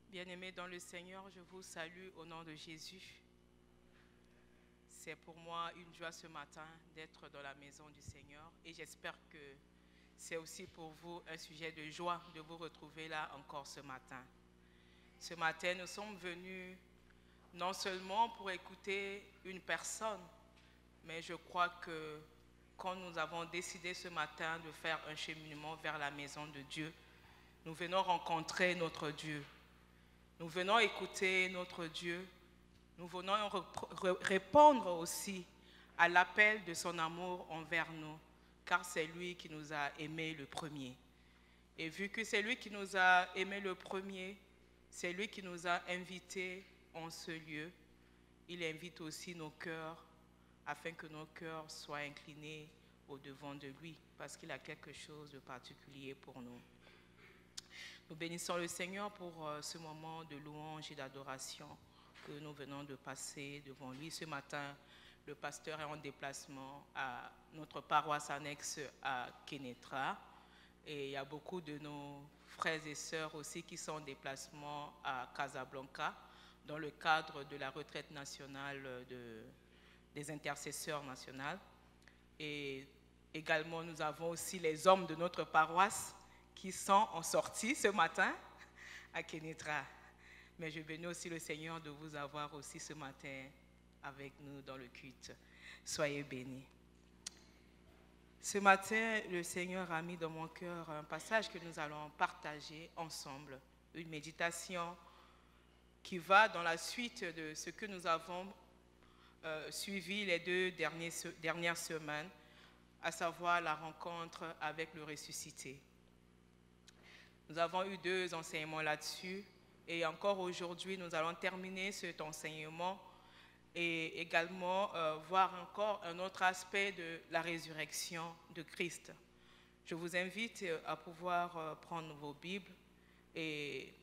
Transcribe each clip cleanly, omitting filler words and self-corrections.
Bien-aimés dans le Seigneur, je vous salue au nom de Jésus. C'est pour moi une joie ce matin d'être dans la maison du Seigneur et j'espère que c'est aussi pour vous un sujet de joie de vous retrouver là encore ce matin. Ce matin, nous sommes venus non seulement pour écouter une personne, mais je crois que quand nous avons décidé ce matin de faire un cheminement vers la maison de Dieu, nous venons rencontrer notre Dieu. Nous venons écouter notre Dieu. Nous venons répondre aussi à l'appel de son amour envers nous, car c'est lui qui nous a aimés le premier. Et vu que c'est lui qui nous a aimés le premier, c'est lui qui nous a invités en ce lieu, il invite aussi nos cœurs afin que nos cœurs soient inclinés au-devant de lui, parce qu'il a quelque chose de particulier pour nous. Nous bénissons le Seigneur pour ce moment de louange et d'adoration que nous venons de passer devant lui. Ce matin, le pasteur est en déplacement à notre paroisse annexe à Kénétra. Et il y a beaucoup de nos frères et sœurs aussi qui sont en déplacement à Casablanca dans le cadre de la retraite nationale des intercesseurs nationales. Et également, nous avons aussi les hommes de notre paroisse qui sont en sortie ce matin à Kénétra. Mais je bénis aussi le Seigneur de vous avoir aussi ce matin avec nous dans le culte. Soyez bénis. Ce matin, le Seigneur a mis dans mon cœur un passage que nous allons partager ensemble, une méditation qui va dans la suite de ce que nous avons suivi les 2 dernières semaines, à savoir la rencontre avec le ressuscité. Nous avons eu 2 enseignements là-dessus et encore aujourd'hui, nous allons terminer cet enseignement et également voir encore un autre aspect de la résurrection de Christ. Je vous invite à pouvoir prendre vos Bibles et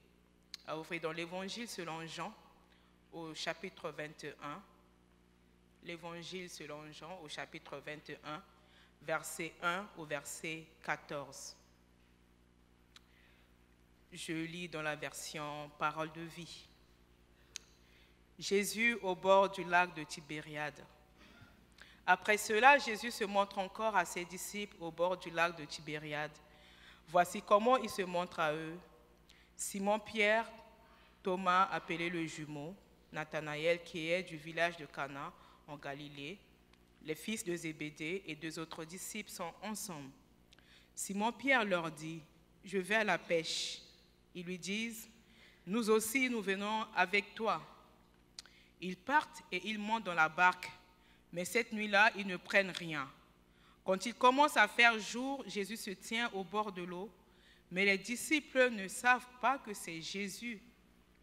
à ouvrir dans l'Évangile selon Jean au chapitre 21. L'Évangile selon Jean au chapitre 21, verset 1 au verset 14. Je lis dans la version Parole de vie. Jésus au bord du lac de Tibériade. Après cela, Jésus se montre encore à ses disciples au bord du lac de Tibériade. Voici comment il se montre à eux. Simon-Pierre, Thomas appelé le jumeau, Nathanaël qui est du village de Cana en Galilée, les fils de Zébédée et 2 autres disciples sont ensemble. Simon-Pierre leur dit, « Je vais à la pêche. » Ils lui disent, « Nous aussi, nous venons avec toi. » Ils partent et ils montent dans la barque, mais cette nuit-là, ils ne prennent rien. Quand il commence à faire jour, Jésus se tient au bord de l'eau, mais les disciples ne savent pas que c'est Jésus.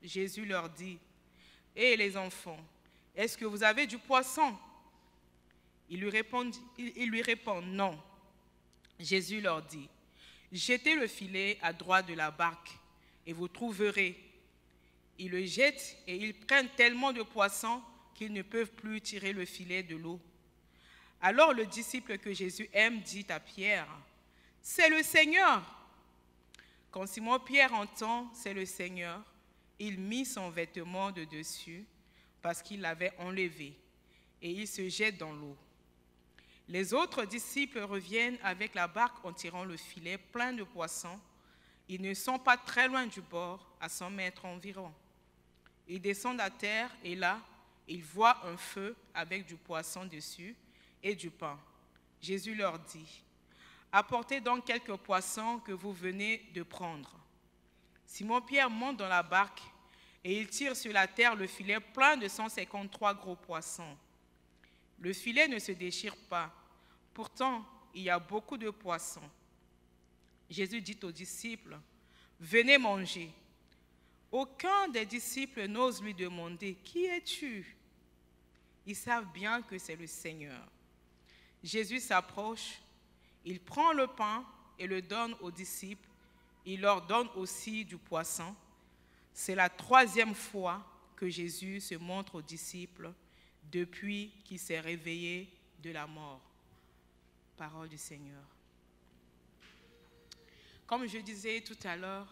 Jésus leur dit, « Hé les enfants, est-ce que vous avez du poisson ?» Ils lui répondent, « Non. » Jésus leur dit, « Jetez le filet à droite de la barque et vous trouverez. » Ils le jettent et ils prennent tellement de poissons qu'ils ne peuvent plus tirer le filet de l'eau. Alors le disciple que Jésus aime dit à Pierre, « C'est le Seigneur !» Quand Simon-Pierre entend « C'est le Seigneur », il mit son vêtement de dessus parce qu'il l'avait enlevé et il se jette dans l'eau. Les autres disciples reviennent avec la barque en tirant le filet plein de poissons. Ils ne sont pas très loin du bord, à 100 mètres environ. Ils descendent à terre et là, ils voient un feu avec du poisson dessus et du pain. Jésus leur dit, « Apportez donc quelques poissons que vous venez de prendre. » Simon-Pierre monte dans la barque et il tire sur la terre le filet plein de 153 gros poissons. Le filet ne se déchire pas. Pourtant, il y a beaucoup de poissons. Jésus dit aux disciples, « Venez manger. » Aucun des disciples n'ose lui demander « Qui es-tu » Ils savent bien que c'est le Seigneur. Jésus s'approche, il prend le pain et le donne aux disciples. Il leur donne aussi du poisson. C'est la 3e fois que Jésus se montre aux disciples depuis qu'il s'est réveillé de la mort. Parole du Seigneur. Comme je disais tout à l'heure,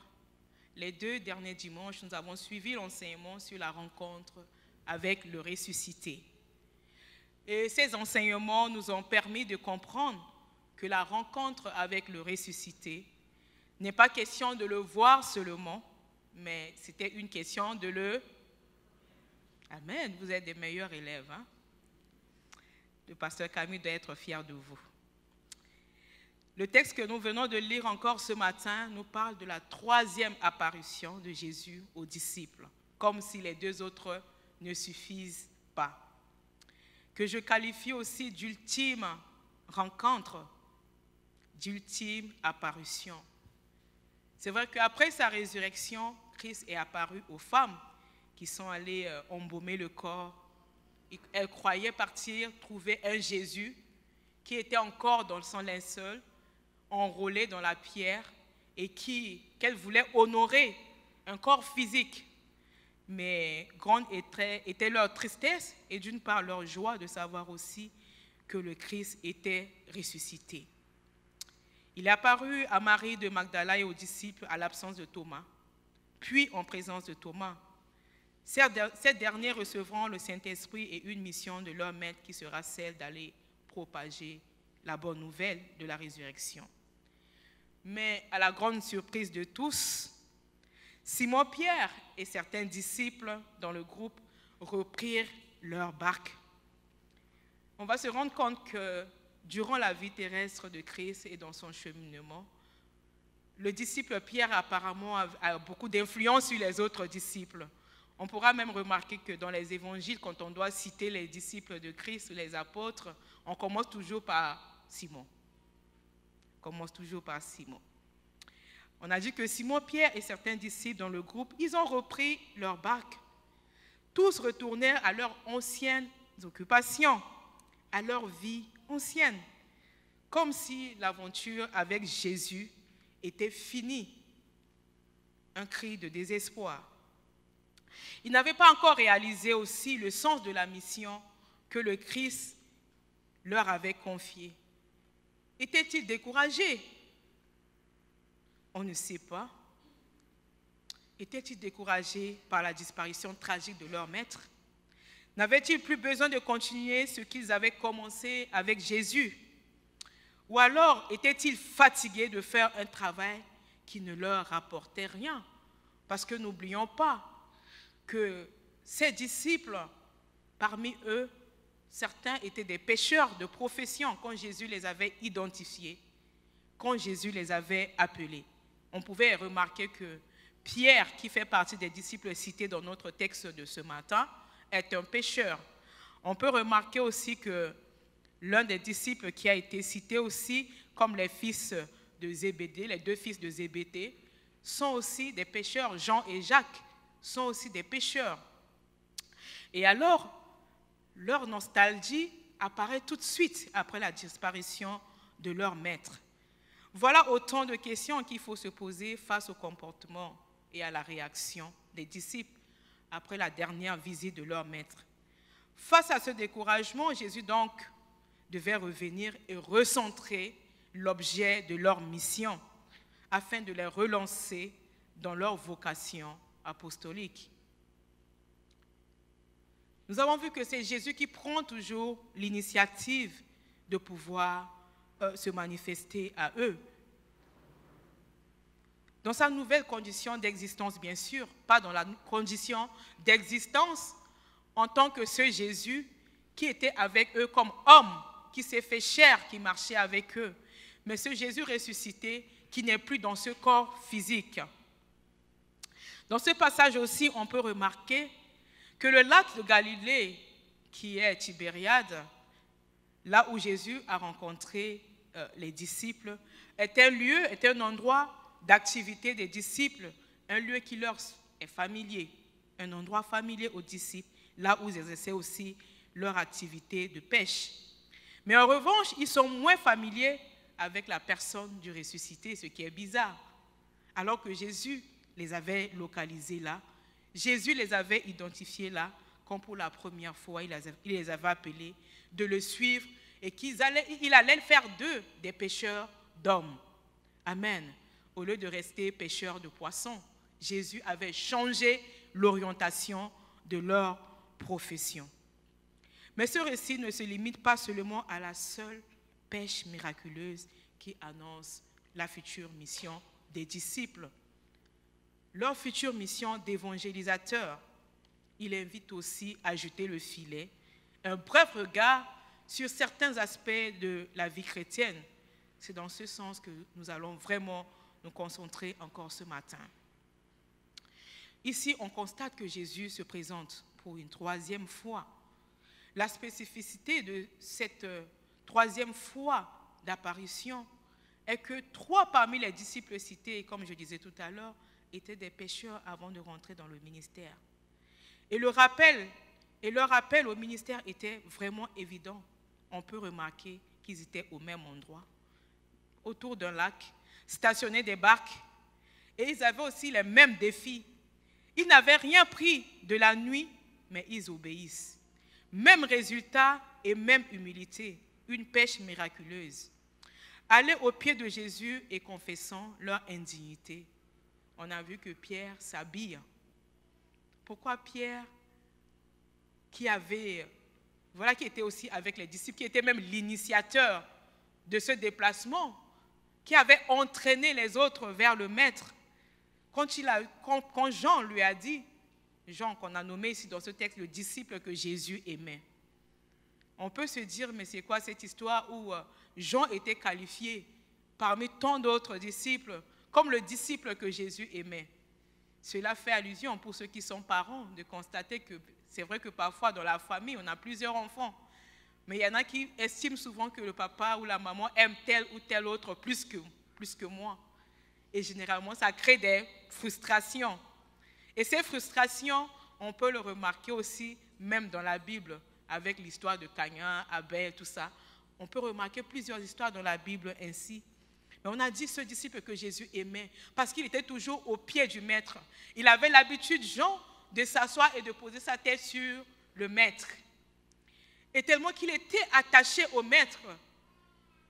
les 2 derniers dimanches, nous avons suivi l'enseignement sur la rencontre avec le ressuscité. Et ces enseignements nous ont permis de comprendre que la rencontre avec le ressuscité n'est pas question de le voir seulement, mais c'était une question de le... Amen, vous êtes des meilleurs élèves. Hein? Le pasteur Camille doit être fier de vous. Le texte que nous venons de lire encore ce matin nous parle de la 3e apparition de Jésus aux disciples, comme si les 2 autres ne suffisent pas. Que je qualifie aussi d'ultime rencontre, d'ultime apparition. C'est vrai qu'après sa résurrection, Christ est apparu aux femmes qui sont allées embaumer le corps. Elles croyaient partir trouver un Jésus qui était encore dans son linceul, enrôlé dans la pierre et qu'elle voulait honorer, un corps physique. Mais grande était leur tristesse et d'une part leur joie de savoir aussi que le Christ était ressuscité. Il est apparu à Marie de Magdala et aux disciples à l'absence de Thomas, puis en présence de Thomas. Ces derniers recevront le Saint-Esprit et une mission de leur maître qui sera celle d'aller propager la bonne nouvelle de la résurrection. Mais à la grande surprise de tous, Simon-Pierre et certains disciples dans le groupe reprirent leur barque. On va se rendre compte que durant la vie terrestre de Christ et dans son cheminement, le disciple Pierre apparemment a beaucoup d'influence sur les autres disciples. On pourra même remarquer que dans les évangiles, quand on doit citer les disciples de Christ ou les apôtres, on commence toujours par Simon. On a dit que Simon-Pierre et certains disciples dans le groupe, ils ont repris leur barque. Tous retournèrent à leurs anciennes occupations, à leur vie ancienne, comme si l'aventure avec Jésus était finie. Un cri de désespoir. Ils n'avaient pas encore réalisé aussi le sens de la mission que le Christ leur avait confiée. Étaient-ils découragés? On ne sait pas. Étaient-ils découragés par la disparition tragique de leur maître? N'avaient-ils plus besoin de continuer ce qu'ils avaient commencé avec Jésus? Ou alors étaient-ils fatigués de faire un travail qui ne leur rapportait rien? Parce que n'oublions pas que ces disciples, parmi eux, certains étaient des pécheurs de profession quand Jésus les avait identifiés, quand Jésus les avait appelés. On pouvait remarquer que Pierre, qui fait partie des disciples cités dans notre texte de ce matin, est un pécheur. On peut remarquer aussi que l'un des disciples qui a été cité aussi comme les fils de Zébédée, les 2 fils de Zébédée, sont aussi des pécheurs. Jean et Jacques sont aussi des pécheurs. Et alors, leur nostalgie apparaît tout de suite après la disparition de leur maître. Voilà autant de questions qu'il faut se poser face au comportement et à la réaction des disciples après la dernière visite de leur maître. Face à ce découragement, Jésus donc devait revenir et recentrer l'objet de leur mission afin de les relancer dans leur vocation apostolique. Nous avons vu que c'est Jésus qui prend toujours l'initiative de pouvoir se manifester à eux. Dans sa nouvelle condition d'existence, bien sûr, pas dans la condition d'existence en tant que ce Jésus qui était avec eux comme homme, qui s'est fait chair, qui marchait avec eux, mais ce Jésus ressuscité qui n'est plus dans ce corps physique. Dans ce passage aussi, on peut remarquer que le lac de Galilée, qui est Tibériade, là où Jésus a rencontré les disciples, est un lieu, est un endroit d'activité des disciples, un lieu qui leur est familier, un endroit familier aux disciples, là où ils exerçaient aussi leur activité de pêche. Mais en revanche, ils sont moins familiers avec la personne du ressuscité, ce qui est bizarre. Alors que Jésus les avait localisés là, Jésus les avait identifiés là, comme pour la première fois, il les avait appelés de le suivre et qu'il allait faire d'eux des pêcheurs d'hommes. Amen. Au lieu de rester pêcheurs de poissons, Jésus avait changé l'orientation de leur profession. Mais ce récit ne se limite pas seulement à la seule pêche miraculeuse qui annonce la future mission des disciples. Leur future mission d'évangélisateur, il invite aussi à jeter le filet, un bref regard sur certains aspects de la vie chrétienne. C'est dans ce sens que nous allons vraiment nous concentrer encore ce matin. Ici, on constate que Jésus se présente pour une troisième fois. La spécificité de cette troisième fois d'apparition est que 3 parmi les disciples cités, comme je disais tout à l'heure, étaient des pêcheurs avant de rentrer dans le ministère. Et leur appel au ministère était vraiment évident. On peut remarquer qu'ils étaient au même endroit, autour d'un lac, stationnés des barques, et ils avaient aussi les mêmes défis. Ils n'avaient rien pris de la nuit, mais ils obéissent. Même résultat et même humilité, une pêche miraculeuse. Aller au pied de Jésus et confessant leur indignité. On a vu que Pierre s'habille. Pourquoi Pierre, qui était aussi avec les disciples, qui était même l'initiateur de ce déplacement, qui avait entraîné les autres vers le Maître, quand Jean lui a dit, Jean qu'on a nommé ici dans ce texte, le disciple que Jésus aimait. On peut se dire, mais c'est quoi cette histoire où Jean était qualifié parmi tant d'autres disciples comme le disciple que Jésus aimait? Cela fait allusion pour ceux qui sont parents de constater que c'est vrai que parfois dans la famille, on a plusieurs enfants. Mais il y en a qui estiment souvent que le papa ou la maman aime tel ou tel autre plus que moi. Et généralement, ça crée des frustrations. Et ces frustrations, on peut le remarquer aussi même dans la Bible, avec l'histoire de Caïn, Abel, tout ça. On peut remarquer plusieurs histoires dans la Bible ainsi. Mais on a dit ce disciple que Jésus aimait parce qu'il était toujours au pied du Maître. Il avait l'habitude, Jean, de s'asseoir et de poser sa tête sur le Maître. Et tellement qu'il était attaché au Maître,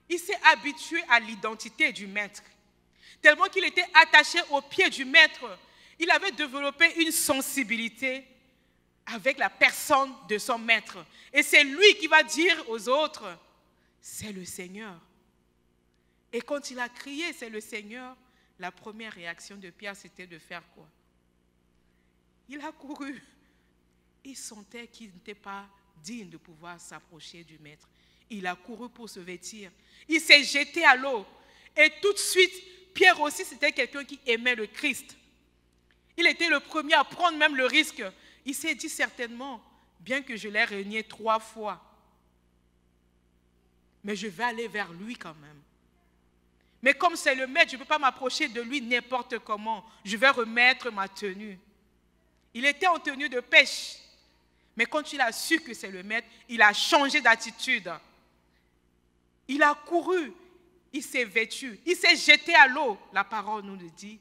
il s'est habitué à l'identité du Maître. Tellement qu'il était attaché au pied du Maître, il avait développé une sensibilité avec la personne de son Maître. Et c'est lui qui va dire aux autres, c'est le Seigneur. Et quand il a crié, c'est le Seigneur, la première réaction de Pierre, c'était de faire quoi? Il a couru. Il sentait qu'il n'était pas digne de pouvoir s'approcher du Maître. Il a couru pour se vêtir. Il s'est jeté à l'eau. Et tout de suite, Pierre aussi, c'était quelqu'un qui aimait le Christ. Il était le premier à prendre même le risque. Il s'est dit certainement, bien que je l'ai renié 3 fois, mais je vais aller vers lui quand même. Mais comme c'est le Maître, je ne peux pas m'approcher de lui n'importe comment. Je vais remettre ma tenue. Il était en tenue de pêche. Mais quand il a su que c'est le Maître, il a changé d'attitude. Il a couru, il s'est vêtu, il s'est jeté à l'eau. La parole nous le dit.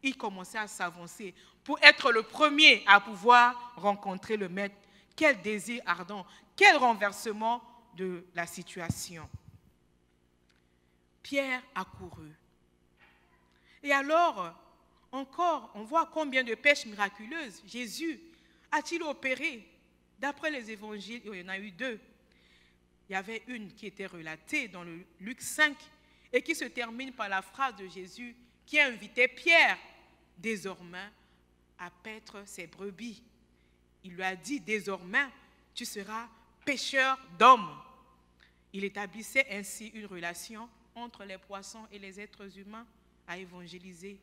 Il commençait à s'avancer pour être le premier à pouvoir rencontrer le Maître. Quel désir ardent, quel renversement de la situation. Pierre a couru. Et alors, encore, on voit combien de pêches miraculeuses Jésus a-t-il opéré. D'après les évangiles, il y en a eu 2. Il y avait une qui était relatée dans le Luc 5 et qui se termine par la phrase de Jésus qui invitait Pierre désormais à paître ses brebis. Il lui a dit, désormais, tu seras pêcheur d'hommes. Il établissait ainsi une relation entre les poissons et les êtres humains à évangéliser.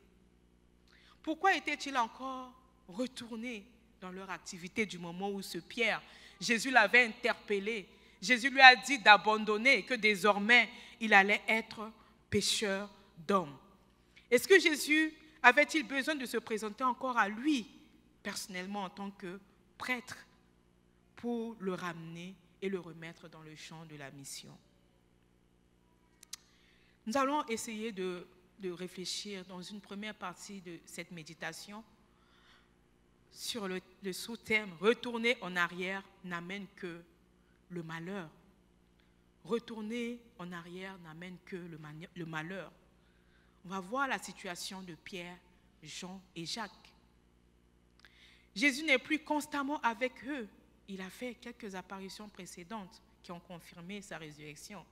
Pourquoi était-il encore retourné dans leur activité du moment où ce Pierre, Jésus l'avait interpellé, Jésus lui a dit d'abandonner, que désormais il allait être pêcheur d'hommes. Est-ce que Jésus avait-il besoin de se présenter encore à lui personnellement en tant que prêtre pour le ramener et le remettre dans le champ de la mission. Nous allons essayer de réfléchir dans une première partie de cette méditation sur le sous-thème « Retourner en arrière n'amène que le malheur ». Retourner en arrière n'amène que le malheur. On va voir la situation de Pierre, Jean et Jacques. Jésus n'est plus constamment avec eux. Il a fait quelques apparitions précédentes qui ont confirmé sa résurrection.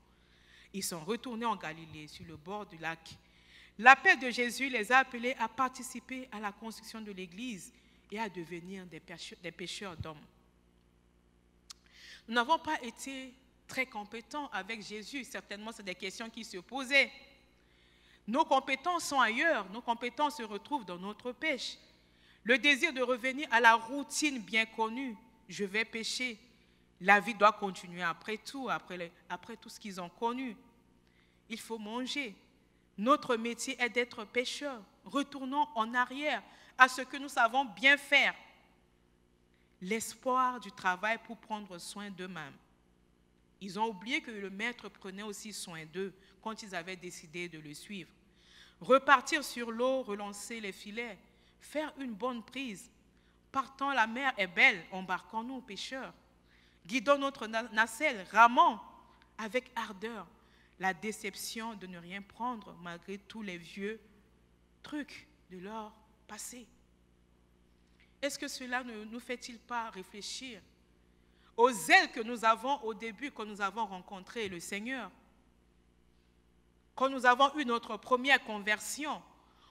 Ils sont retournés en Galilée, sur le bord du lac. L'appel de Jésus les a appelés à participer à la construction de l'Église et à devenir des pêcheurs d'hommes. Nous n'avons pas été très compétents avec Jésus. Certainement, c'est des questions qui se posaient. Nos compétences sont ailleurs. Nos compétences se retrouvent dans notre pêche. Le désir de revenir à la routine bien connue. Je vais pêcher. La vie doit continuer après tout ce qu'ils ont connu. Il faut manger. Notre métier est d'être pêcheurs. Retournons en arrière à ce que nous savons bien faire. L'espoir du travail pour prendre soin d'eux-mêmes. Ils ont oublié que le maître prenait aussi soin d'eux quand ils avaient décidé de le suivre. Repartir sur l'eau, relancer les filets, faire une bonne prise. Partant, la mer est belle, embarquons-nous, pêcheurs. Guidons notre nacelle, ramons avec ardeur. La déception de ne rien prendre malgré tous les vieux trucs de leur passé. Est-ce que cela ne nous fait-il pas réfléchir au zèle que nous avons au début quand nous avons rencontré le Seigneur? Quand nous avons eu notre première conversion,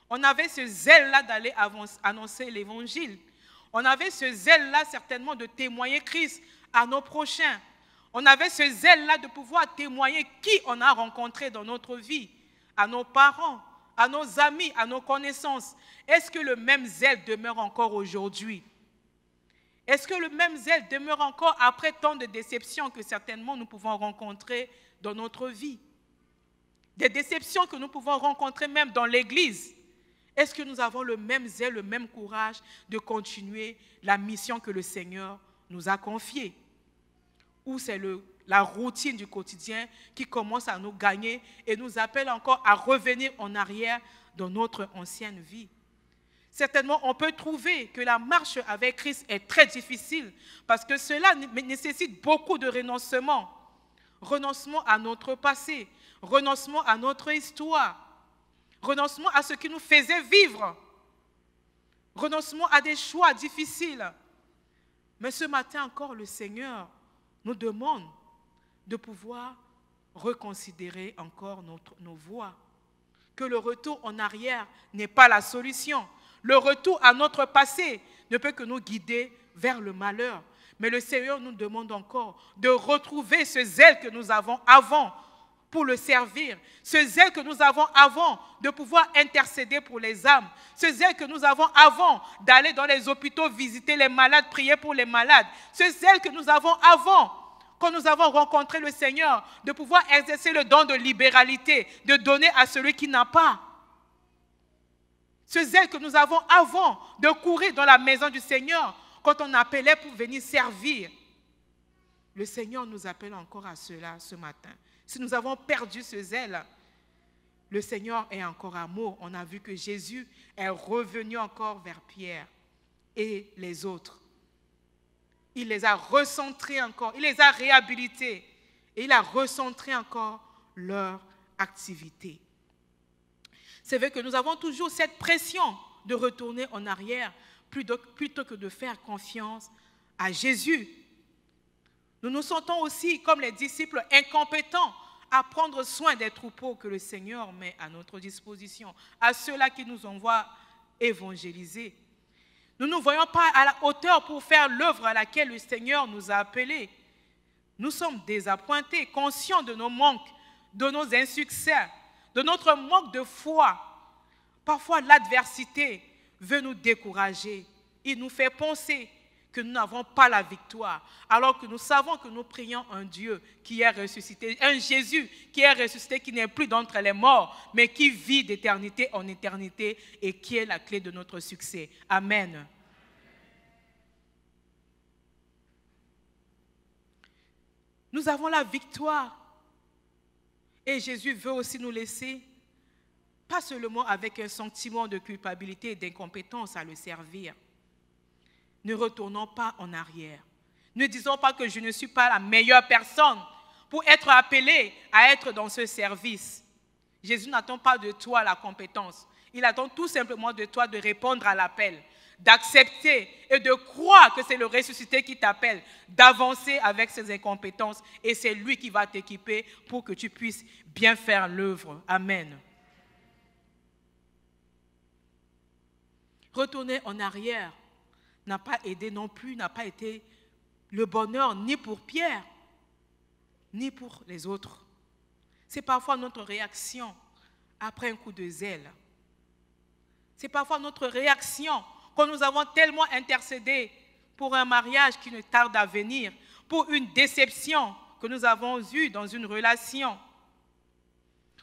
on avait ce zèle-là d'aller annoncer l'évangile. On avait ce zèle-là certainement de témoigner Christ à nos prochains. On avait ce zèle-là de pouvoir témoigner qui on a rencontré dans notre vie, à nos parents, à nos amis, à nos connaissances. Est-ce que le même zèle demeure encore aujourd'hui? Est-ce que le même zèle demeure encore après tant de déceptions que certainement nous pouvons rencontrer dans notre vie? Des déceptions que nous pouvons rencontrer même dans l'Église. Est-ce que nous avons le même zèle, le même courage de continuer la mission que le Seigneur nous a confiée? Ou c'est la routine du quotidien qui commence à nous gagner et nous appelle encore à revenir en arrière dans notre ancienne vie? Certainement, on peut trouver que la marche avec Christ est très difficile parce que cela nécessite beaucoup de renoncement. Renoncement à notre passé, renoncement à notre histoire, renoncement à ce qui nous faisait vivre, renoncement à des choix difficiles. Mais ce matin encore, le Seigneur nous demande de pouvoir reconsidérer encore nos voies. Que le retour en arrière n'est pas la solution. Le retour à notre passé ne peut que nous guider vers le malheur. Mais le Seigneur nous demande encore de retrouver ce zèle que nous avons avant pour le servir. Ce zèle que nous avons avant de pouvoir intercéder pour les âmes. Ce zèle que nous avons avant d'aller dans les hôpitaux visiter les malades, prier pour les malades. Ce zèle que nous avons avant, quand nous avons rencontré le Seigneur, de pouvoir exercer le don de libéralité, de donner à celui qui n'a pas. Ce zèle que nous avons avant de courir dans la maison du Seigneur, quand on appelait pour venir servir. Le Seigneur nous appelle encore à cela ce matin. Si nous avons perdu ce zèle, le Seigneur est encore amour. On a vu que Jésus est revenu encore vers Pierre et les autres. Il les a recentrés encore, il les a réhabilités et il a recentré encore leur activité. C'est vrai que nous avons toujours cette pression de retourner en arrière plutôt que de faire confiance à Jésus. Nous nous sentons aussi comme les disciples incompétents à prendre soin des troupeaux que le Seigneur met à notre disposition, à ceux-là qui nous envoient évangéliser. Nous ne nous voyons pas à la hauteur pour faire l'œuvre à laquelle le Seigneur nous a appelés. Nous sommes désappointés, conscients de nos manques, de nos insuccès, de notre manque de foi. Parfois, l'adversité veut nous décourager. Il nous fait penser que nous n'avons pas la victoire, alors que nous savons que nous prions un Dieu qui est ressuscité, un Jésus qui est ressuscité, qui n'est plus d'entre les morts, mais qui vit d'éternité en éternité et qui est la clé de notre succès. Amen. Nous avons la victoire. Et Jésus veut aussi nous laisser, pas seulement avec un sentiment de culpabilité et d'incompétence à le servir. Ne retournons pas en arrière. Ne disons pas que je ne suis pas la meilleure personne pour être appelé à être dans ce service. Jésus n'attend pas de toi la compétence. Il attend tout simplement de toi de répondre à l'appel, d'accepter et de croire que c'est le ressuscité qui t'appelle, d'avancer avec ses incompétences et c'est lui qui va t'équiper pour que tu puisses bien faire l'œuvre. Amen. Retourner en arrière n'a pas aidé non plus, n'a pas été le bonheur ni pour Pierre, ni pour les autres. C'est parfois notre réaction après un coup de zèle. C'est parfois notre réaction quand nous avons tellement intercédé pour un mariage qui ne tarde à venir, pour une déception que nous avons eue dans une relation,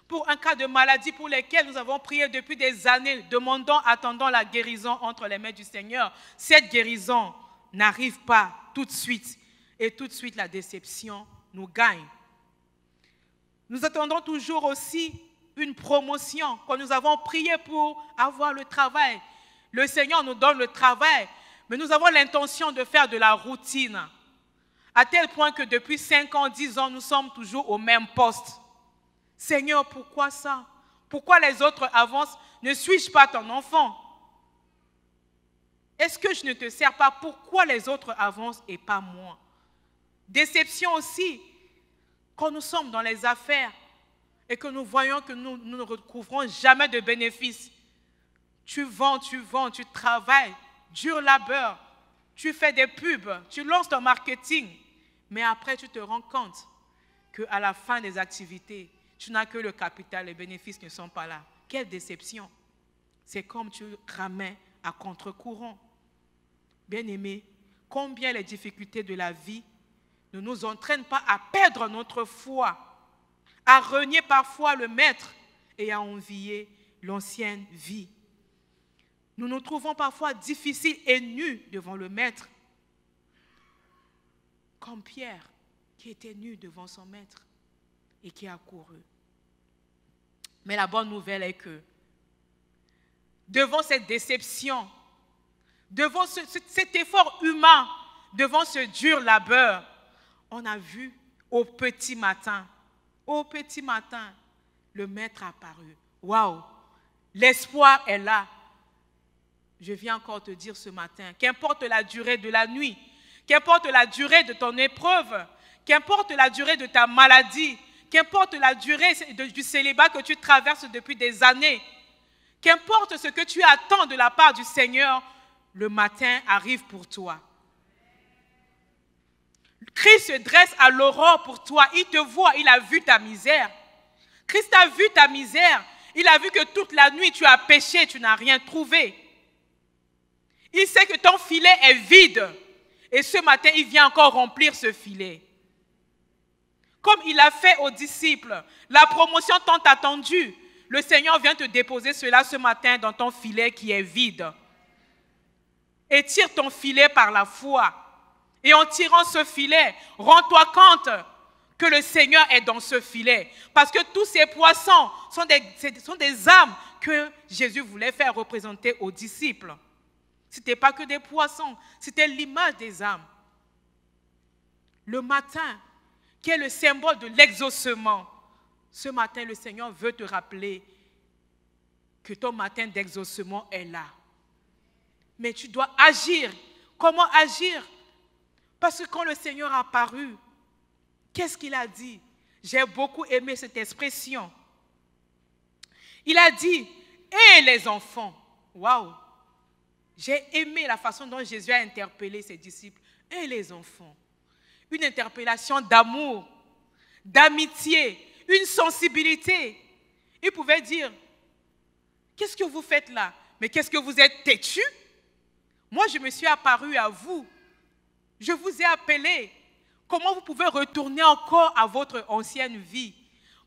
pour un cas de maladie pour lequel nous avons prié depuis des années, demandant, attendant la guérison entre les mains du Seigneur. Cette guérison n'arrive pas tout de suite et tout de suite la déception nous gagne. Nous attendons toujours aussi une promotion. Quand nous avons prié pour avoir le travail, le Seigneur nous donne le travail, mais nous avons l'intention de faire de la routine. À tel point que depuis 5 ans, 10 ans, nous sommes toujours au même poste. Seigneur, pourquoi ça? Pourquoi les autres avancent? Ne suis-je pas ton enfant? Est-ce que je ne te sers pas? Pourquoi les autres avancent et pas moi? Déception aussi, quand nous sommes dans les affaires et que nous voyons que nous ne recouvrons jamais de bénéfices. Tu vends, tu travailles, dur labeur, tu fais des pubs, tu lances ton marketing, mais après tu te rends compte qu'à la fin des activités, tu n'as que le capital, les bénéfices ne sont pas là. Quelle déception! C'est comme tu ramais à contre-courant. Bien-aimés, combien les difficultés de la vie ne nous entraînent pas à perdre notre foi, à renier parfois le Maître et à envier l'ancienne vie. Nous nous trouvons parfois difficiles et nus devant le Maître, comme Pierre qui était nu devant son Maître et qui a couru. Mais la bonne nouvelle est que devant cette déception, devant cet effort humain, devant ce dur labeur, on a vu au petit matin, le Maître a apparu. Waouh! L'espoir est là. Je viens encore te dire ce matin, qu'importe la durée de la nuit, qu'importe la durée de ton épreuve, qu'importe la durée de ta maladie, qu'importe la durée du célibat que tu traverses depuis des années, qu'importe ce que tu attends de la part du Seigneur, le matin arrive pour toi. Christ se dresse à l'aurore pour toi. Il te voit, il a vu ta misère. Christ a vu ta misère. Il a vu que toute la nuit tu as péché, tu n'as rien trouvé. Il sait que ton filet est vide. Et ce matin, il vient encore remplir ce filet. Comme il a fait aux disciples, la promotion tant attendue, le Seigneur vient te déposer cela ce matin dans ton filet qui est vide. Étire ton filet par la foi. Et en tirant ce filet, rends-toi compte que le Seigneur est dans ce filet. Parce que tous ces poissons sont des âmes que Jésus voulait faire représenter aux disciples. Ce n'était pas que des poissons, c'était l'image des âmes. Le matin, qui est le symbole de l'exaucement, ce matin, le Seigneur veut te rappeler que ton matin d'exaucement est là. Mais tu dois agir. Comment agir? Parce que quand le Seigneur a apparu, qu'est-ce qu'il a dit? J'ai beaucoup aimé cette expression. Il a dit, « Et les enfants !» Waouh! J'ai aimé la façon dont Jésus a interpellé ses disciples. « Et les enfants !» Une interpellation d'amour, d'amitié, une sensibilité. Il pouvait dire, « Qu'est-ce que vous faites là? Mais qu'est-ce que vous êtes têtus? Moi, je me suis apparu à vous. Je vous ai appelé. Comment vous pouvez retourner encore à votre ancienne vie?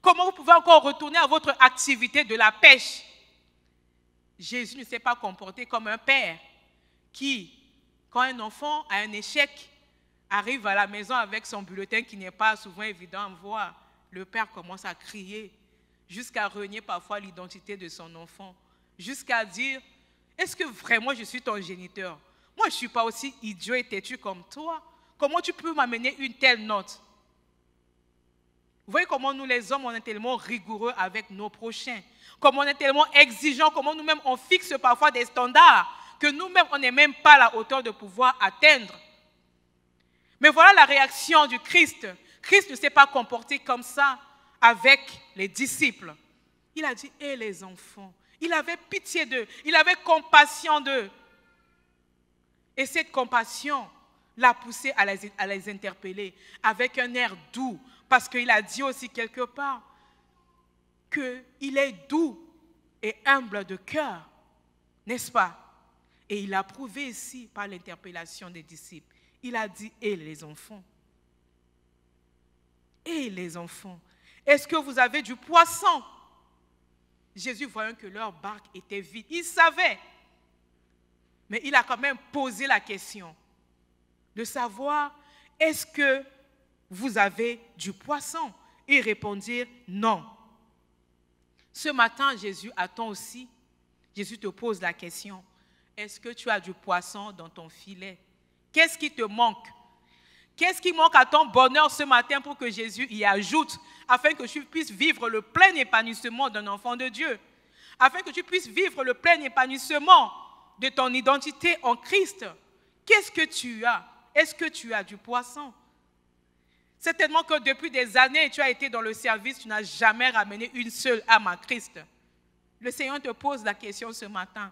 Comment vous pouvez encore retourner à votre activité de la pêche? » Jésus ne s'est pas comporté comme un père qui, quand un enfant a un échec, arrive à la maison avec son bulletin qui n'est pas souvent évident à voir. Le père commence à crier, jusqu'à renier parfois l'identité de son enfant, jusqu'à dire, est-ce que vraiment je suis ton géniteur? Moi, je ne suis pas aussi idiot et têtu comme toi. Comment tu peux m'amener une telle note? Vous voyez comment nous les hommes, on est tellement rigoureux avec nos prochains, comment on est tellement exigeants, comment nous-mêmes on fixe parfois des standards que nous-mêmes on n'est même pas à la hauteur de pouvoir atteindre. Mais voilà la réaction du Christ. Christ ne s'est pas comporté comme ça avec les disciples. Il a dit, hé les enfants, il avait pitié d'eux, il avait compassion d'eux. Et cette compassion l'a poussé à les interpeller avec un air doux, parce qu'il a dit aussi quelque part qu'il est doux et humble de cœur, n'est-ce pas? Et il a prouvé ici par l'interpellation des disciples. Il a dit, hé les enfants, hé les enfants, est-ce que vous avez du poisson? Jésus, voyant que leur barque était vide, il savait. Mais il a quand même posé la question de savoir, est-ce que vous avez du poisson? Ils répondirent non. Ce matin, Jésus attend aussi. Jésus te pose la question, est-ce que tu as du poisson dans ton filet? Qu'est-ce qui te manque? Qu'est-ce qui manque à ton bonheur ce matin pour que Jésus y ajoute, afin que tu puisses vivre le plein épanouissement d'un enfant de Dieu, afin que tu puisses vivre le plein épanouissement de ton identité en Christ? Qu'est-ce que tu as? Est-ce que tu as du poisson? Certainement que depuis des années, tu as été dans le service, tu n'as jamais ramené une seule âme à Christ. Le Seigneur te pose la question ce matin.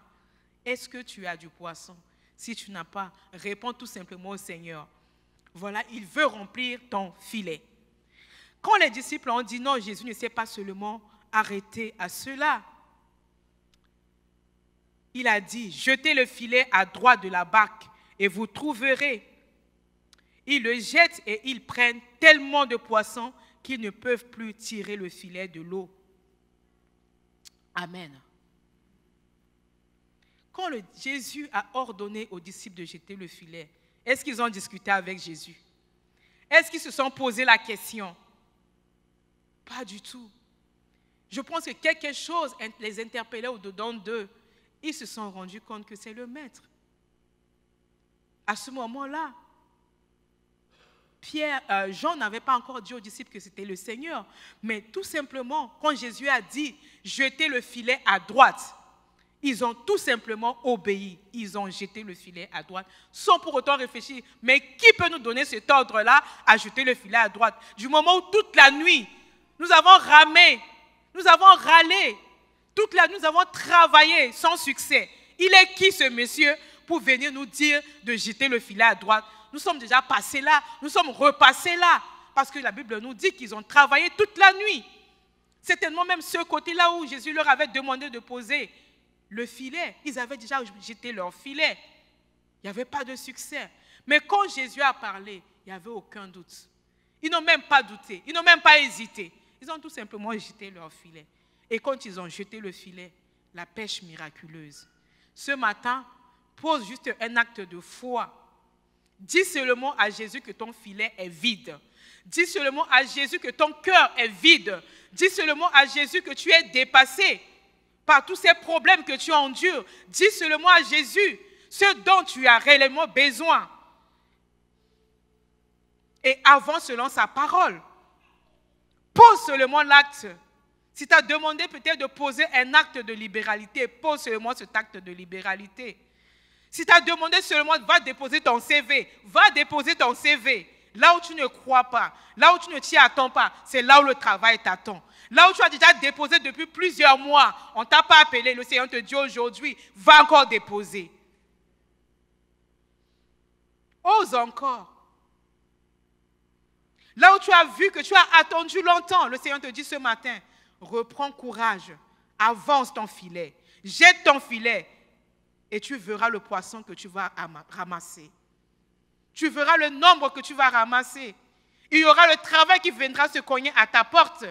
Est-ce que tu as du poisson? Si tu n'as pas, réponds tout simplement au Seigneur. Voilà, il veut remplir ton filet. Quand les disciples ont dit non, Jésus ne s'est pas seulement arrêté à cela. Il a dit, jetez le filet à droite de la barque et vous trouverez. Ils le jettent et ils prennent tellement de poissons qu'ils ne peuvent plus tirer le filet de l'eau. Amen. Quand Jésus a ordonné aux disciples de jeter le filet, est-ce qu'ils ont discuté avec Jésus? Est-ce qu'ils se sont posé la question? Pas du tout. Je pense que quelque chose les interpellait au-dedans d'eux. Ils se sont rendus compte que c'est le maître. À ce moment-là, Jean n'avait pas encore dit aux disciples que c'était le Seigneur. Mais tout simplement, quand Jésus a dit « jetez le filet à droite », ils ont tout simplement obéi. Ils ont jeté le filet à droite sans pour autant réfléchir. Mais qui peut nous donner cet ordre-là à jeter le filet à droite? Du moment où toute la nuit, nous avons ramé, nous avons râlé, toute la nuit, nous avons travaillé sans succès. Il est qui ce monsieur pour venir nous dire de jeter le filet à droite? Nous sommes déjà passés là, nous sommes repassés là. Parce que la Bible nous dit qu'ils ont travaillé toute la nuit. C'est tellement même ce côté-là où Jésus leur avait demandé de poser le filet. Ils avaient déjà jeté leur filet. Il n'y avait pas de succès. Mais quand Jésus a parlé, il n'y avait aucun doute. Ils n'ont même pas douté, ils n'ont même pas hésité. Ils ont tout simplement jeté leur filet. Et quand ils ont jeté le filet, la pêche miraculeuse. Ce matin, pose juste un acte de foi. Dis seulement à Jésus que ton filet est vide. Dis seulement à Jésus que ton cœur est vide. Dis seulement à Jésus que tu es dépassé par tous ces problèmes que tu endures. Dis seulement à Jésus ce dont tu as réellement besoin. Et avance selon sa parole. Pose seulement l'acte. Si tu as demandé peut-être de poser un acte de libéralité, pose seulement cet acte de libéralité. Si tu as demandé seulement, va déposer ton CV. Va déposer ton CV. Là où tu ne crois pas, là où tu ne t'y attends pas, c'est là où le travail t'attend. Là où tu as déjà déposé depuis plusieurs mois, on ne t'a pas appelé, le Seigneur te dit aujourd'hui, va encore déposer. Ose encore. Là où tu as vu que tu as attendu longtemps, le Seigneur te dit ce matin, reprends courage, avance ton filet, jette ton filet et tu verras le poisson que tu vas ramasser. Tu verras le nombre que tu vas ramasser. Il y aura le travail qui viendra se cogner à ta porte.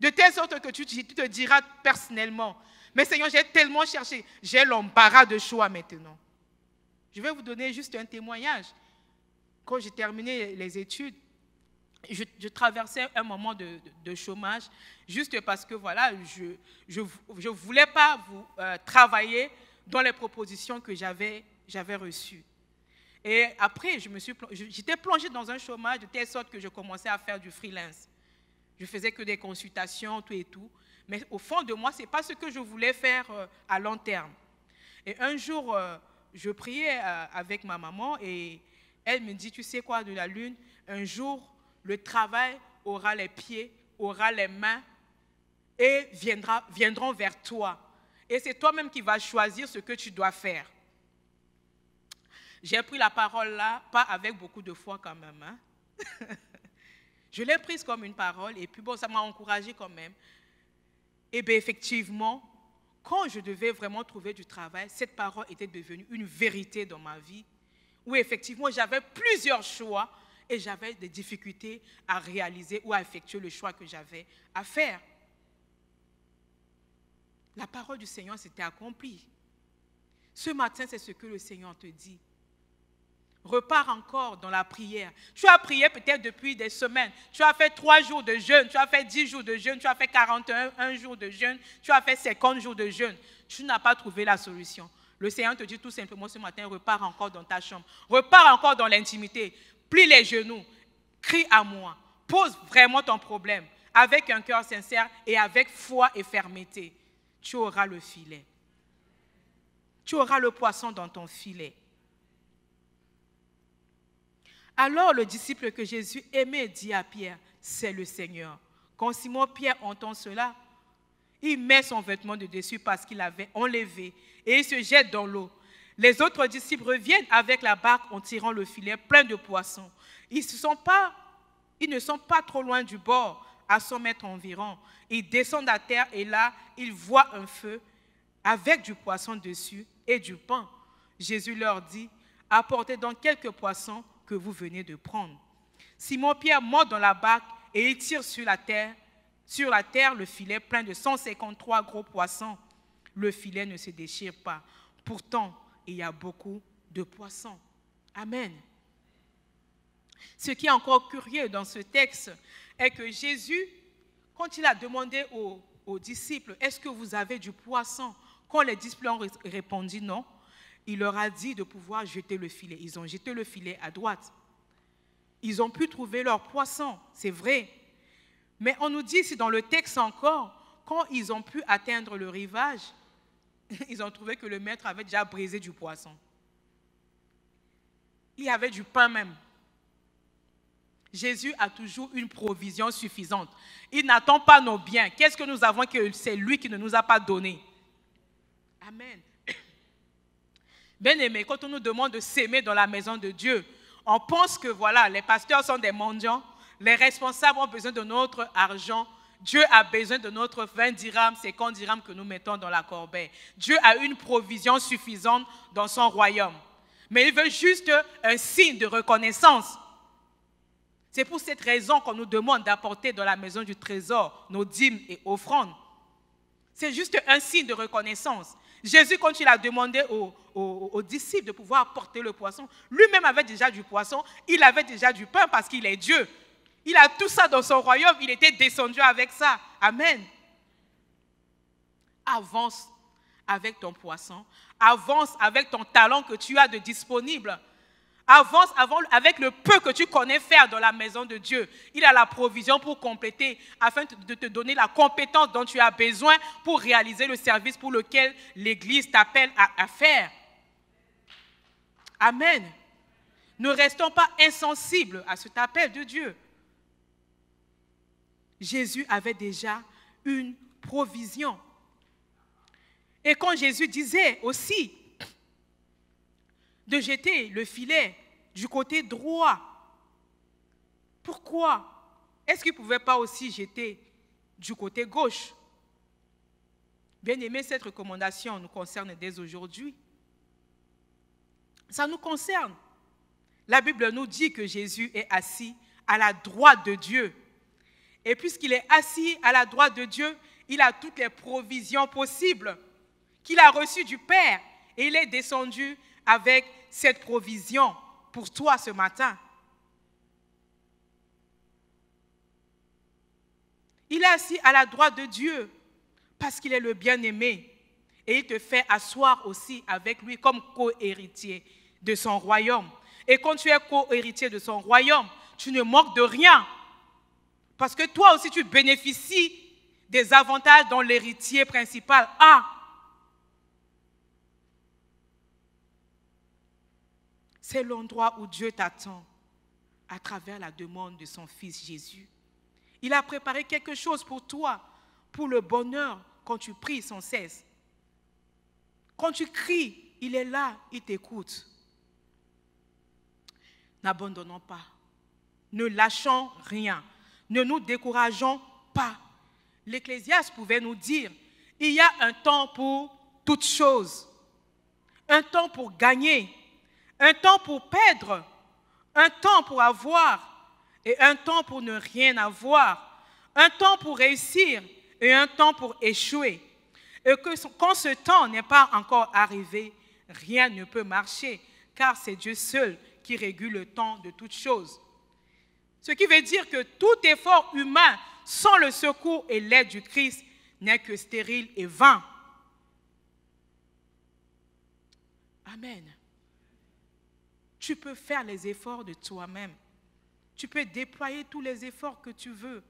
De telle sorte que tu te diras personnellement, mais Seigneur, j'ai tellement cherché, j'ai l'embarras de choix maintenant. Je vais vous donner juste un témoignage. quand j'ai terminé les études, je traversais un moment de chômage, juste parce que voilà, je ne voulais pas travailler dans les propositions que j'avais reçues. Et après, j'étais plongée dans un chômage de telle sorte que je commençais à faire du freelance. Je faisais que des consultations, tout et tout. Mais au fond de moi, ce n'est pas ce que je voulais faire à long terme. Et un jour, je priais avec ma maman et elle me dit, tu sais quoi, de la lune, un jour, le travail aura les pieds, aura les mains et viendront vers toi. Et c'est toi-même qui vas choisir ce que tu dois faire. J'ai pris la parole là, pas avec beaucoup de foi quand même. Hein? Je l'ai prise comme une parole et puis bon, ça m'a encouragée quand même. Et bien effectivement, quand je devais vraiment trouver du travail, cette parole était devenue une vérité dans ma vie, où effectivement j'avais plusieurs choix et j'avais des difficultés à réaliser ou à effectuer le choix que j'avais à faire. La parole du Seigneur s'était accomplie. Ce matin, c'est ce que le Seigneur te dit. Repars encore dans la prière. Tu as prié peut-être depuis des semaines. Tu as fait 3 jours de jeûne, tu as fait 10 jours de jeûne, tu as fait 41 jours de jeûne, tu as fait 50 jours de jeûne. Tu n'as pas trouvé la solution. Le Seigneur te dit tout simplement ce matin, repars encore dans ta chambre. Repars encore dans l'intimité. Plie les genoux. Crie à moi. Pose vraiment ton problème avec un cœur sincère et avec foi et fermeté. Tu auras le filet. Tu auras le poisson dans ton filet. Alors le disciple que Jésus aimait dit à Pierre, c'est le Seigneur. Quand Simon-Pierre entend cela, il met son vêtement de dessus parce qu'il avait enlevé et il se jette dans l'eau. Les autres disciples reviennent avec la barque en tirant le filet plein de poissons. Ils ne sont pas trop loin du bord, à 100 mètres environ. Ils descendent à terre et là, ils voient un feu avec du poisson dessus et du pain. Jésus leur dit, apportez donc quelques poissons que vous venez de prendre. Simon-Pierre monte dans la barque et il tire sur la terre le filet plein de 153 gros poissons. Le filet ne se déchire pas. Pourtant, il y a beaucoup de poissons. Amen. Ce qui est encore curieux dans ce texte est que Jésus, quand il a demandé aux disciples, est-ce que vous avez du poisson? Quand les disciples ont répondu non, il leur a dit de pouvoir jeter le filet. Ils ont jeté le filet à droite. Ils ont pu trouver leur poisson, c'est vrai. Mais on nous dit ici dans le texte encore, quand ils ont pu atteindre le rivage, ils ont trouvé que le maître avait déjà brisé du poisson. Il y avait du pain même. Jésus a toujours une provision suffisante. Il n'attend pas nos biens. Qu'est-ce que nous avons que c'est lui qui ne nous a pas donné? Amen. Bien-aimés, quand on nous demande de s'aimer dans la maison de Dieu, on pense que voilà, les pasteurs sont des mendiants, les responsables ont besoin de notre argent, Dieu a besoin de notre 20 dirhams, 50 dirhams que nous mettons dans la corbeille. Dieu a une provision suffisante dans son royaume. Mais il veut juste un signe de reconnaissance. C'est pour cette raison qu'on nous demande d'apporter dans la maison du trésor nos dîmes et offrandes. C'est juste un signe de reconnaissance. Jésus, quand il a demandé aux disciples de pouvoir apporter le poisson, lui-même avait déjà du poisson, il avait déjà du pain parce qu'il est Dieu. Il a tout ça dans son royaume, il était descendu avec ça. Amen. Avance avec ton poisson, avance avec ton talent que tu as de disponible. Avance avec le peu que tu connais faire dans la maison de Dieu. Il a la provision pour compléter, afin de te donner la compétence dont tu as besoin pour réaliser le service pour lequel l'Église t'appelle à faire. Amen. Ne restons pas insensibles à cet appel de Dieu. Jésus avait déjà une provision. Et quand Jésus disait aussi de jeter le filet du côté droit, pourquoi est-ce qu'il ne pouvait pas aussi jeter du côté gauche? Bien aimé, cette recommandation nous concerne dès aujourd'hui. Ça nous concerne. La Bible nous dit que Jésus est assis à la droite de Dieu. Et puisqu'il est assis à la droite de Dieu, il a toutes les provisions possibles qu'il a reçues du Père. Et il est descendu avec cette provision pour toi ce matin. Il est assis à la droite de Dieu parce qu'il est le bien-aimé. Et il te fait asseoir aussi avec lui comme co-héritier de son royaume. Et quand tu es co-héritier de son royaume, tu ne manques de rien. Parce que toi aussi, tu bénéficies des avantages dont l'héritier principal a. C'est l'endroit où Dieu t'attend à travers la demande de son Fils Jésus. Il a préparé quelque chose pour toi, pour le bonheur quand tu pries sans cesse. Quand tu cries, il est là, il t'écoute. N'abandonnons pas, ne lâchons rien, ne nous décourageons pas. L'Ecclésiaste pouvait nous dire, il y a un temps pour toutes choses, un temps pour gagner, un temps pour perdre, un temps pour avoir et un temps pour ne rien avoir, un temps pour réussir et un temps pour échouer. Et que quand ce temps n'est pas encore arrivé, rien ne peut marcher, car c'est Dieu seul qui régule le temps de toutes choses. Ce qui veut dire que tout effort humain sans le secours et l'aide du Christ n'est que stérile et vain. Amen. Tu peux faire les efforts de toi-même. Tu peux déployer tous les efforts que tu veux.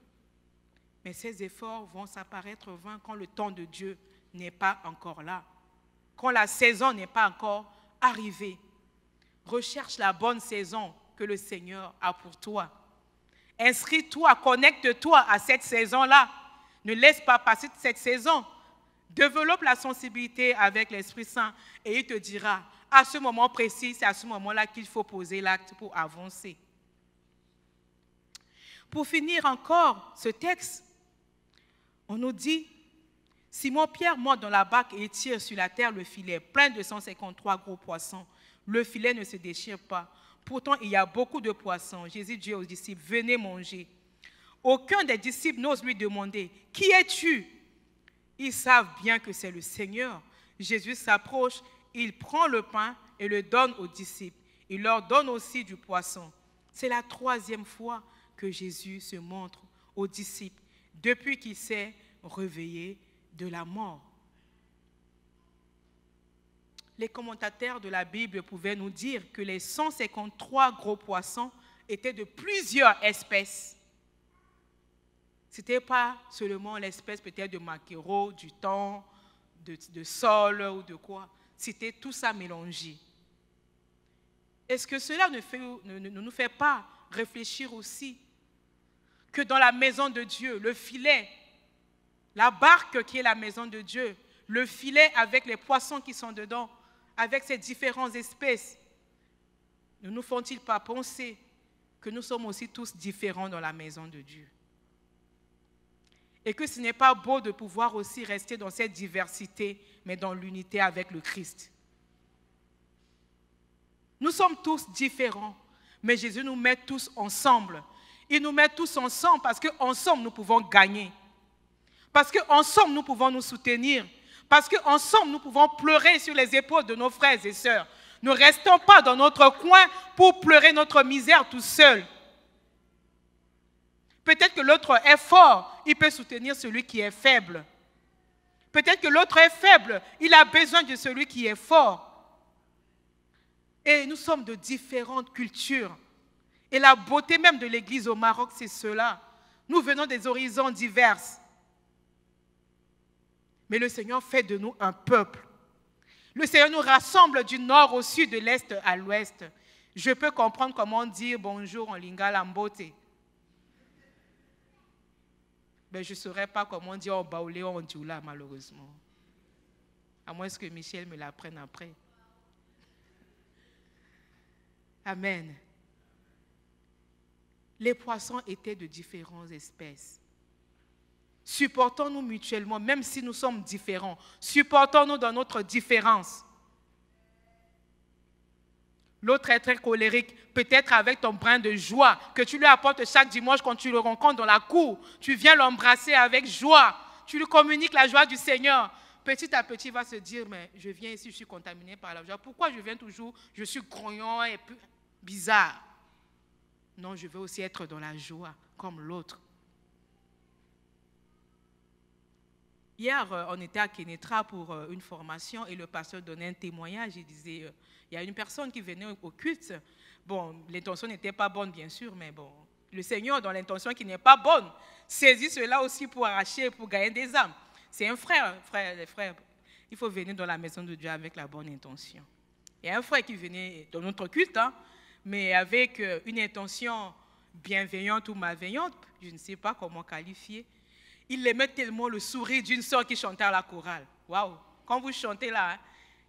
Mais ces efforts vont s'apparaître vains quand le temps de Dieu n'est pas encore là. Quand la saison n'est pas encore arrivée. Recherche la bonne saison que le Seigneur a pour toi. Inscris-toi, connecte-toi à cette saison-là. Ne laisse pas passer cette saison. Développe la sensibilité avec l'Esprit Saint et il te dira, à ce moment précis, c'est à ce moment-là qu'il faut poser l'acte pour avancer. Pour finir encore ce texte, on nous dit, Simon-Pierre monte dans la barque et tire sur la terre le filet, plein de 153 gros poissons. Le filet ne se déchire pas. Pourtant, il y a beaucoup de poissons. Jésus dit aux disciples, venez manger. Aucun des disciples n'ose lui demander, qui es-tu? Ils savent bien que c'est le Seigneur. Jésus s'approche, il prend le pain et le donne aux disciples. Il leur donne aussi du poisson. C'est la 3e fois que Jésus se montre aux disciples depuis qu'il s'est réveillé de la mort. Les commentateurs de la Bible pouvaient nous dire que les 153 gros poissons étaient de plusieurs espèces. Ce n'était pas seulement l'espèce peut-être de maquereau, du thon, de sole ou de quoi. C'était tout ça mélangé. Est-ce que cela ne nous fait pas réfléchir aussi que dans la maison de Dieu, le filet, la barque qui est la maison de Dieu, le filet avec les poissons qui sont dedans, avec ces différentes espèces, ne nous font-ils pas penser que nous sommes aussi tous différents dans la maison de Dieu? Et que ce n'est pas beau de pouvoir aussi rester dans cette diversité, mais dans l'unité avec le Christ. Nous sommes tous différents, mais Jésus nous met tous ensemble. Il nous met tous ensemble parce qu'ensemble nous pouvons gagner. Parce qu'ensemble nous pouvons nous soutenir. Parce qu'ensemble nous pouvons pleurer sur les épaules de nos frères et sœurs. Ne restons pas dans notre coin pour pleurer notre misère tout seul. Peut-être que l'autre est fort, il peut soutenir celui qui est faible. Peut-être que l'autre est faible, il a besoin de celui qui est fort. Et nous sommes de différentes cultures. Et la beauté même de l'Église au Maroc, c'est cela. Nous venons des horizons divers. Mais le Seigneur fait de nous un peuple. Le Seigneur nous rassemble du nord au sud, de l'est à l'ouest. Je peux comprendre comment dire bonjour en lingala mbote. Mais je ne saurais pas comment dire en baoulé ou en dioula, malheureusement. À moins que Michel me l'apprenne après. Amen. Les poissons étaient de différentes espèces. Supportons-nous mutuellement, même si nous sommes différents. Supportons-nous dans notre différence. L'autre est très colérique, peut-être avec ton brin de joie que tu lui apportes chaque dimanche quand tu le rencontres dans la cour. Tu viens l'embrasser avec joie. Tu lui communiques la joie du Seigneur. Petit à petit, il va se dire, mais je viens ici, je suis contaminé par la joie. Pourquoi je viens toujours, je suis grognon et bizarre? Non, je veux aussi être dans la joie, comme l'autre. Hier, on était à Kénétra pour une formation et le pasteur donnait un témoignage. Il disait, il y a une personne qui venait au culte. Bon, l'intention n'était pas bonne, bien sûr, mais bon, le Seigneur, dans l'intention qui n'est pas bonne, saisit cela aussi pour arracher, pour gagner des âmes. C'est un frère, les frères. Il faut venir dans la maison de Dieu avec la bonne intention. Il y a un frère qui venait dans notre culte, mais avec une intention bienveillante ou malveillante, je ne sais pas comment qualifier. Il aimait tellement le sourire d'une sœur qui chantait à la chorale. Waouh! Quand vous chantez là,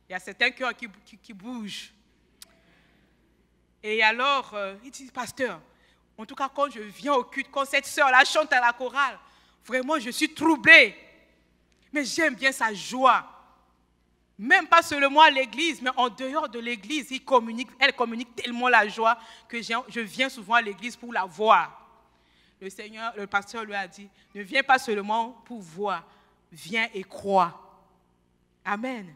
il y a certains cœurs qui bougent. Et alors, il dit, pasteur, en tout cas, quand je viens au culte, quand cette sœur-là chante à la chorale, vraiment, je suis troublé. Mais j'aime bien sa joie. Même pas seulement à l'église, mais en dehors de l'église, elle communique tellement la joie que je viens souvent à l'église pour la voir. Le pasteur lui a dit, ne viens pas seulement pour voir, viens et crois. Amen.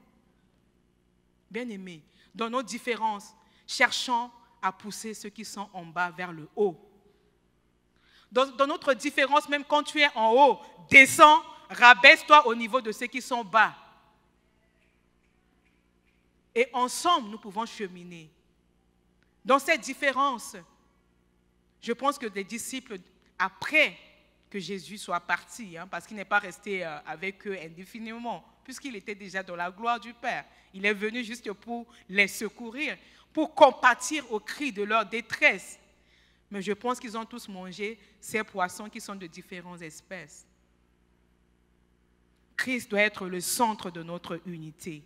Bien-aimés, dans nos différences, cherchons à pousser ceux qui sont en bas vers le haut. Dans notre différence, même quand tu es en haut, descends, rabaisse-toi au niveau de ceux qui sont bas. Et ensemble, nous pouvons cheminer. Dans cette différence, je pense que les disciples, après que Jésus soit parti, parce qu'il n'est pas resté avec eux indéfiniment, puisqu'il était déjà dans la gloire du Père, il est venu juste pour les secourir, pour compatir aux cris de leur détresse. Mais je pense qu'ils ont tous mangé ces poissons qui sont de différentes espèces. Christ doit être le centre de notre unité.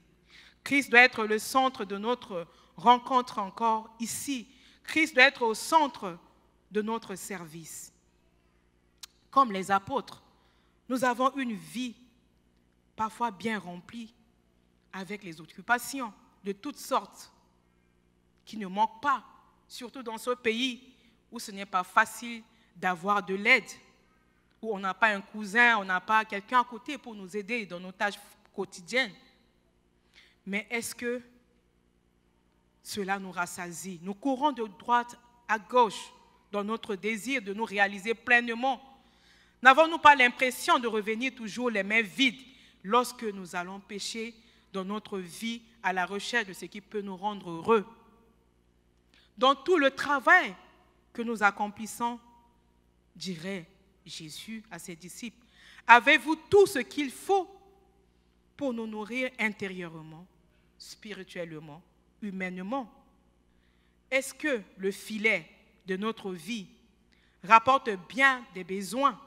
Christ doit être le centre de notre rencontre encore ici. Christ doit être au centre de notre service. Comme les apôtres, nous avons une vie parfois bien remplie avec les occupations de toutes sortes qui ne manquent pas, surtout dans ce pays où ce n'est pas facile d'avoir de l'aide, où on n'a pas un cousin, on n'a pas quelqu'un à côté pour nous aider dans nos tâches quotidiennes. Mais est-ce que cela nous rassasie? Nous courons de droite à gauche dans notre désir de nous réaliser pleinement. N'avons-nous pas l'impression de revenir toujours les mains vides lorsque nous allons pécher dans notre vie à la recherche de ce qui peut nous rendre heureux? Dans tout le travail que nous accomplissons, dirait Jésus à ses disciples, avez-vous tout ce qu'il faut pour nous nourrir intérieurement, spirituellement, humainement? Est-ce que le filet de notre vie rapporte bien des besoins?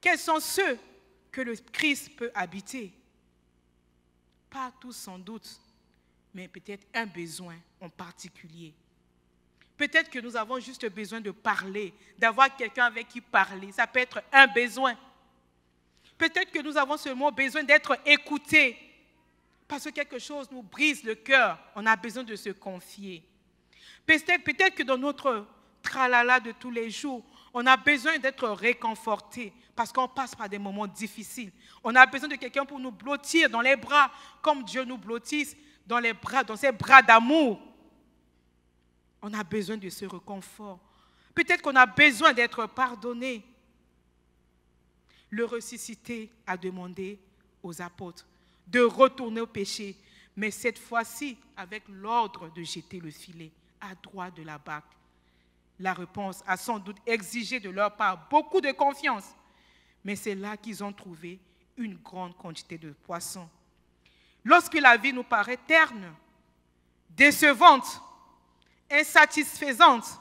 Quels sont ceux que le Christ peut habiter? Pas tous sans doute, mais peut-être un besoin en particulier. Peut-être que nous avons juste besoin de parler, d'avoir quelqu'un avec qui parler. Ça peut être un besoin. Peut-être que nous avons seulement besoin d'être écoutés parce que quelque chose nous brise le cœur. On a besoin de se confier. Peut-être que dans notre tralala de tous les jours, on a besoin d'être réconforté parce qu'on passe par des moments difficiles. On a besoin de quelqu'un pour nous blottir dans les bras comme Dieu nous blottisse dans les bras, dans ses bras d'amour. On a besoin de ce réconfort. Peut-être qu'on a besoin d'être pardonné. Le ressuscité a demandé aux apôtres de retourner au péché, mais cette fois-ci avec l'ordre de jeter le filet à droite de la barque. La réponse a sans doute exigé de leur part beaucoup de confiance, mais c'est là qu'ils ont trouvé une grande quantité de poissons. Lorsque la vie nous paraît terne, décevante, insatisfaisante,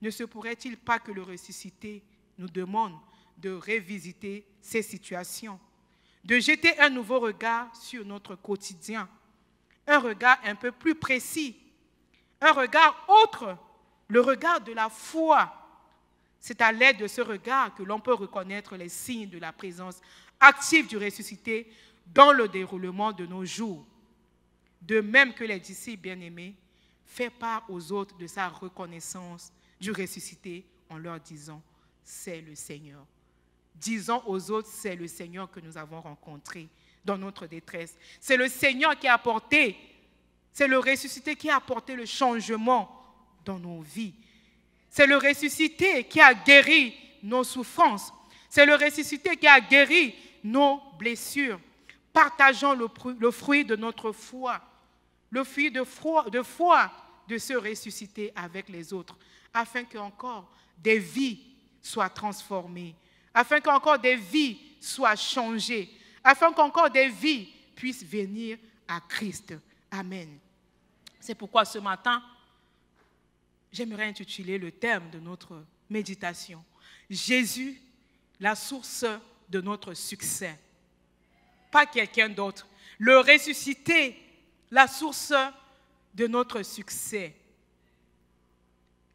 ne se pourrait-il pas que le ressuscité nous demande de revisiter ces situations, de jeter un nouveau regard sur notre quotidien, un regard un peu plus précis, un regard autre, le regard de la foi. C'est à l'aide de ce regard que l'on peut reconnaître les signes de la présence active du ressuscité dans le déroulement de nos jours. De même que les disciples bien-aimés, fait part aux autres de sa reconnaissance du ressuscité en leur disant « c'est le Seigneur ». Disons aux autres « c'est le Seigneur que nous avons rencontré dans notre détresse ». C'est le Seigneur qui a apporté, c'est le ressuscité qui a apporté le changement dans nos vies. C'est le ressuscité qui a guéri nos souffrances. C'est le ressuscité qui a guéri nos blessures. Partageons le fruit de notre foi, le fruit de foi de se ressusciter avec les autres, afin qu'encore des vies soient transformées, afin qu'encore des vies soient changées, afin qu'encore des vies puissent venir à Christ. Amen. C'est pourquoi ce matin, j'aimerais intituler le thème de notre méditation. Jésus, la source de notre succès. Pas quelqu'un d'autre. Le ressuscité, la source de notre succès.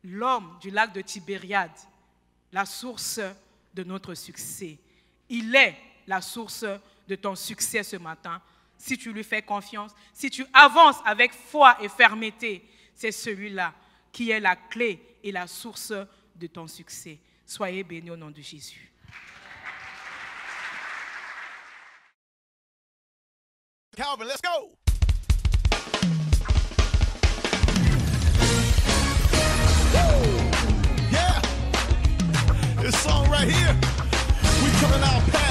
L'homme du lac de Tibériade, la source de notre succès. Il est la source de ton succès ce matin. Si tu lui fais confiance, si tu avances avec foi et fermeté, c'est celui-là qui est la clé et la source de ton succès. Soyez bénis au nom de Jésus. Calvin, let's go. Woo! Yeah. This song right here, we coming out past